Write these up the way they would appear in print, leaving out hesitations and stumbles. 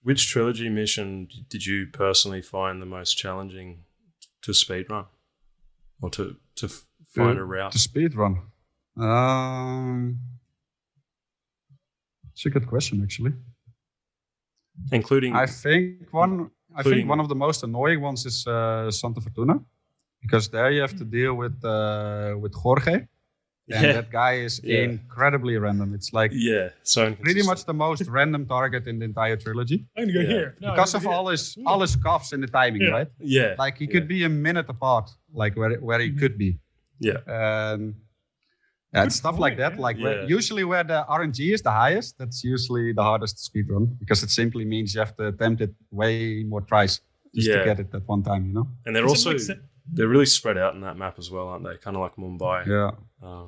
Which trilogy mission did you personally find the most challenging to speedrun? Or to find a route? To speedrun? It's a good question, actually. Including... I think one of the most annoying ones is Santa Fortuna. Because there you have to deal with Jorge. And that guy is incredibly random. It's like so pretty much the most random target in the entire trilogy. I'm gonna go here. No, because of all his cuffs and the timing, right? Yeah. Like he could be a minute apart, like where he could be. Yeah. And stuff like that. Like usually where the RNG is the highest, that's usually the hardest to speedrun because it simply means you have to attempt it way more tries just to get it at one time, you know? And they're really spread out in that map as well, aren't they? Kind of like Mumbai. Yeah.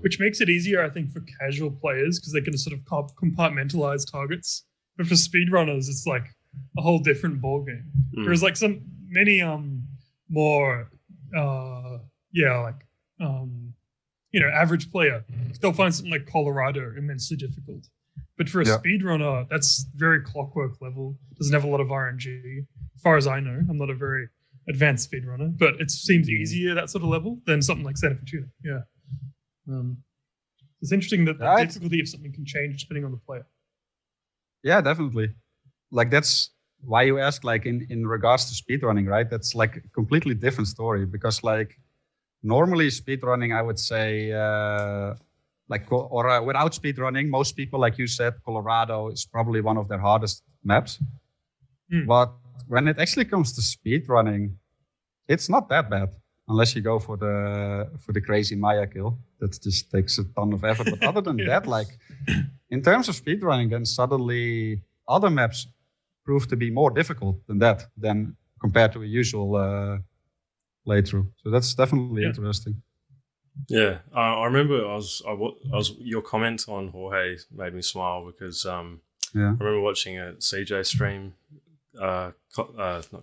Which makes it easier, I think, for casual players because they can sort of compartmentalize targets. But for speedrunners, it's like a whole different ballgame. Whereas like many more, average player, they'll find something like Colorado immensely difficult. But for a speedrunner, that's very clockwork level. Doesn't have a lot of RNG. As far as I know, I'm not a very advanced speedrunner, but it seems easier that sort of level than something like Santa Fortuna. Yeah. It's interesting that the difficulty of something can change depending on the player. Yeah, definitely. Like that's why you ask, like in regards to speedrunning, right? That's like a completely different story because like normally speedrunning, I would say, without speedrunning, most people, like you said, Colorado is probably one of their hardest maps. But when it actually comes to speedrunning, it's not that bad unless you go for the crazy Maya kill. That just takes a ton of effort. But other than that, like in terms of speedrunning, then suddenly other maps prove to be more difficult than compared to a usual playthrough. So that's definitely interesting. Yeah, I remember I was your comment on Jorge made me smile because I remember watching a CJ stream, not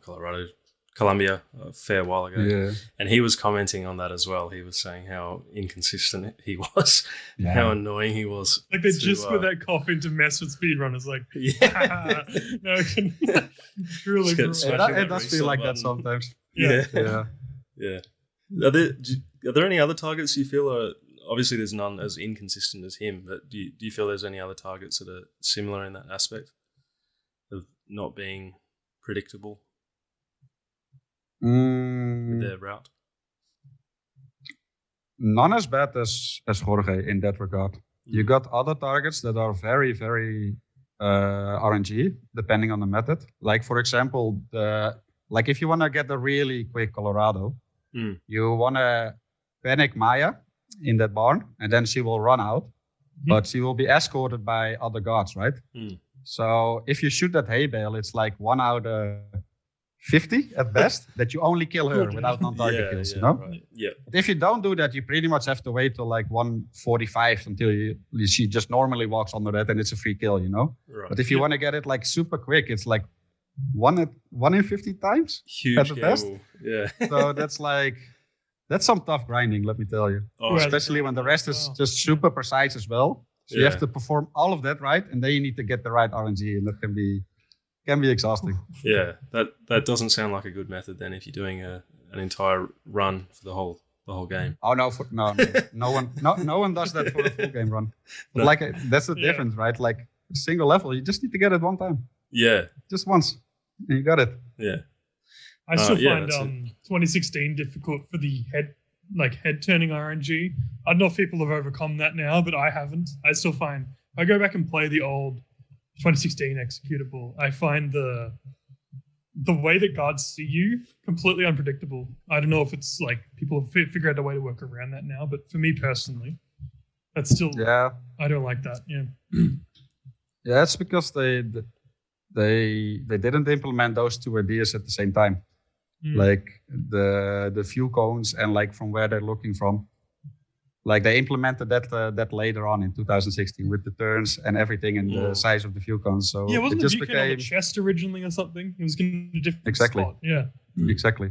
Colorado, Colombia, a fair while ago, and he was commenting on that as well. He was saying how inconsistent he was, how annoying he was. Like they just put that coffin to mess with speedrunners. Like, no, it can truly. It does feel like that sometimes. Yeah. Are there any other targets you feel are, obviously there's none as inconsistent as him, but do you feel there's any other targets that are similar in that aspect of not being predictable with their route? None as bad as Jorge in that regard. You got other targets that are very, very RNG, depending on the method. Like, for example, if you want to get a really quick Colorado, you want to panic Maya in that barn, and then she will run out, but she will be escorted by other guards, right? So if you shoot that hay bale, it's like 1 out of 50 at best that you only kill her without non-target kills, you know? Right. Yeah. But if you don't do that, you pretty much have to wait till like 1:45 until she just normally walks under that and it's a free kill, you know? Right. But if you want to get it like super quick, it's like 1 in 50 times huge at the best. Yeah. So that's some tough grinding, let me tell you. Especially when the rest is just super precise as well. So you have to perform all of that right, and then you need to get the right RNG, and that can be exhausting. Yeah, that doesn't sound like a good method then if you're doing an entire run for the whole game. Oh no, no one does that for a full game run. But like that's the difference, right? Like a single level, you just need to get it one time. Yeah, just once, and you got it. Yeah. I still find 2016 difficult for the head turning RNG. I don't know if people have overcome that now, but I haven't. I still find if I go back and play the old 2016 executable, I find the way that guards see you completely unpredictable. I don't know if it's like people have figured out a way to work around that now, but for me personally, that's still I don't like that. Yeah. Yeah, it's because they didn't implement those two ideas at the same time. Like the view cones and like from where they're looking from. Like they implemented that later on in 2016 with the turns and everything and the size of the view cones. So wasn't it just the view cone on the chest originally or something? It was in a different spot. Yeah. Exactly.